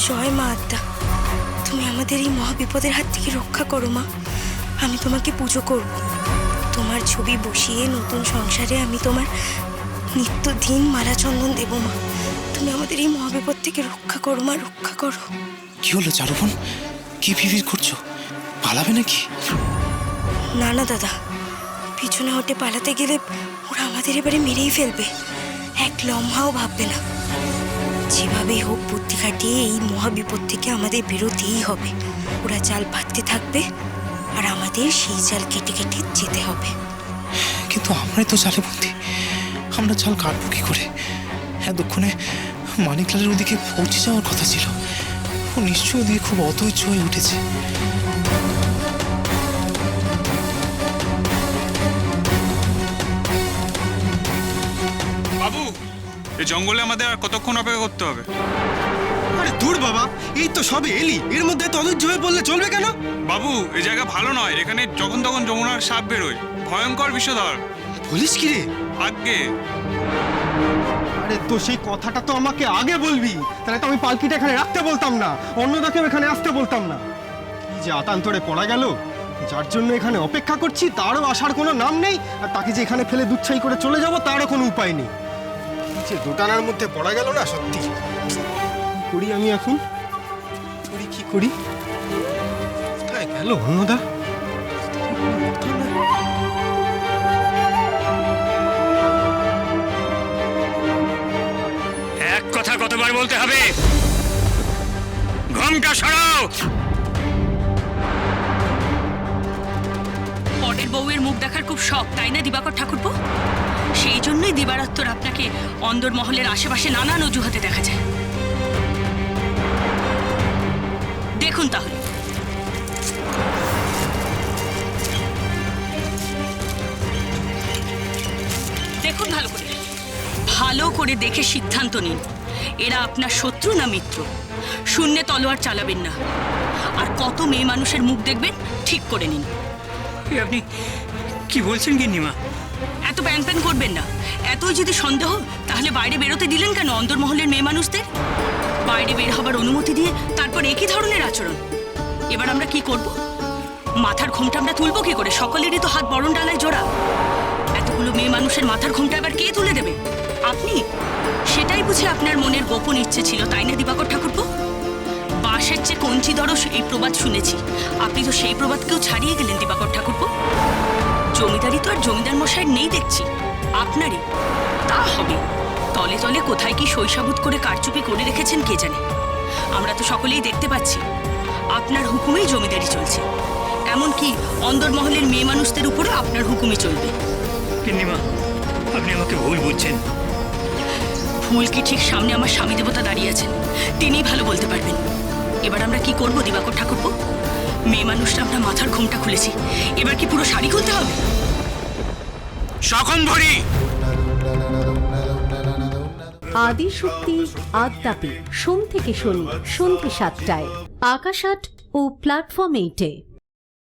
জয় মা আত্মা, তুমি আমাদের এই মহাবিপদের হাত থেকে রক্ষা করো মা। আমি তোমাকে পুজো করব, তোমার ছবি বসিয়ে নতুন সংসারে আমি তোমার নিত্যদিন মালা চন্দন দেব মা। তুমি আমাদের এই মহাবিপদ থেকে রক্ষা করো মা, রক্ষা করো। কি হলো চারুবন, কি ভিড় করছো? পালাবে নাকি? না না দাদা, পিছনে হটে পালাতে গেলে ওরা আমাদের এবারে মেরেই ফেলবে, এক লম্হাও ভাববে না। যেভাবেই হোক বুদ্ধি খাটিয়ে এই মহাবিপদ থেকে আমাদের বেরোতেই হবে। ওরা জাল পাততে থাকবে আর আমাদের সেই জাল কেটে কেটে যেতে হবে। কিন্তু আমরাই তো জালে বন্দি, আমরা জাল কাটবো কি করে? এতক্ষণে মানিকলালের ওদিকে পৌঁছে যাওয়ার কথা ছিল, ও নিশ্চয়ই ওদিকে খুব অধৈর্য হয়ে উঠেছে। বাবু, এই জঙ্গলে আমাদের আর কতক্ষণ অপেক্ষা করতে হবে? আরে দূর বাবা, এই তো সবে এলি, এর মধ্যে এত অধৈর্য হয়ে বললে চলবে কেন? বাবু, এই জায়গা ভালো নয়, এখানে যখন তখন যমুনার সাপ বেরোয়, ভয়ঙ্কর বিষধর। বলিস কি রে? আগে আরে তো সেই কথাটা তো আমাকে আগে বলবি, তাহলে তো আমি পালকিটা এখানে রাখতে বলতাম না, অন্যদাকেও এখানে আসতে বলতাম না। কি যে আতান্তরে পড়া গেল, যার জন্য এখানে অপেক্ষা করছি তারও আসার কোনো নাম নেই, আর তাকে যে এখানে ফেলে দুচ্ছাই করে চলে যাব তারও কোনো উপায় নেই। কি যে দোটানার মধ্যে পড়া গেল না সত্যি। কি করি আমি এখন? কি করি? কোথায় গেল অন্যদা? এক কথা কতবার বলতে হবে? ঘোমটা সরাও। পরের বউয়ের মুখ দেখার খুব শখ, তাই না দিবাকর ঠাকুরপো? সেই জন্যই দিবারাত্মর আপনাকে অন্দরমহলের আশেপাশে নানান অজুহাতে দেখা যায়। দেখুন তাহলে। দেখুন ভালো করে, ভালো করে দেখে সিদ্ধান্ত নিন, এরা আপনার শত্রু না মিত্র। শূন্যে তলোয়ার চালাবেন না, আর কত মেয়ে মানুষের মুখ দেখবেন ঠিক করে নিন। আপনি কি বলছেন গিন্নিমা? এত প্যান প্যান করবেন না। এতই যদি সন্দেহ, তাহলে বাইরে বেরোতে দিলেন কেন অন্দরমহলের মেয়ে মানুষদের? বাইরে বের হবার অনুমতি দিয়ে তারপর একই ধরনের আচরণ। এবার আমরা কি করব? মাথার ঘোমটা আমরা তুলবো কি করে? সকলেরই তো হাত বরণ ডালায় জোড়া। এতগুলো মেয়ে মানুষের মাথার ঘোমটা এবার কে তুলে দেবে? আপনি? সেটাই বুঝি আপনার মনের গোপন ইচ্ছে ছিল, তাই না দিবাকর ঠাকুরপো? বাঁশের চেয়ে কঞ্চি দরস এই প্রবাদ শুনেছি। আপনি তো সেই প্রবাদকেও ছাড়িয়ে গেলেন দিবাকর ঠাকুরপো। জমিদারি তো আর জমিদার মশাই নেই দেখছি, আপনারই। তা হবে, তলে তলে কোথায় কি শৈশাবুত করে কারচুপি করে রেখেছেন কে জানে। আমরা তো সকলেই দেখতে পাচ্ছি আপনার হুকুমেই জমিদারি চলছে। এমনকি অন্দরমহলের মেয়ে মানুষদের উপরও আপনার হুকুমই চলবে। গিন্নিমা, আপনি আমাকে ভুল বুঝছেন। ভুল কি? ঠিক সামনে আমার স্বামী দেবতা দাঁড়িয়ে আছেন, তিনিই ভালো বলতে পারবেন। এবার আমরা কি করব দিবাকর ঠাকুরপো? মেয়ে মানুষটা আমরা মাথার ঘোমটা খুলেছি, এবার কি পুরো শাড়ি খুলতে হবে? সকন ভরি আদি শক্তি আদ্যাপি সোম থেকে শনি সন্ধ্যে ৭টায় আকাশ আট ও প্ল্যাটফর্ম 8-এ।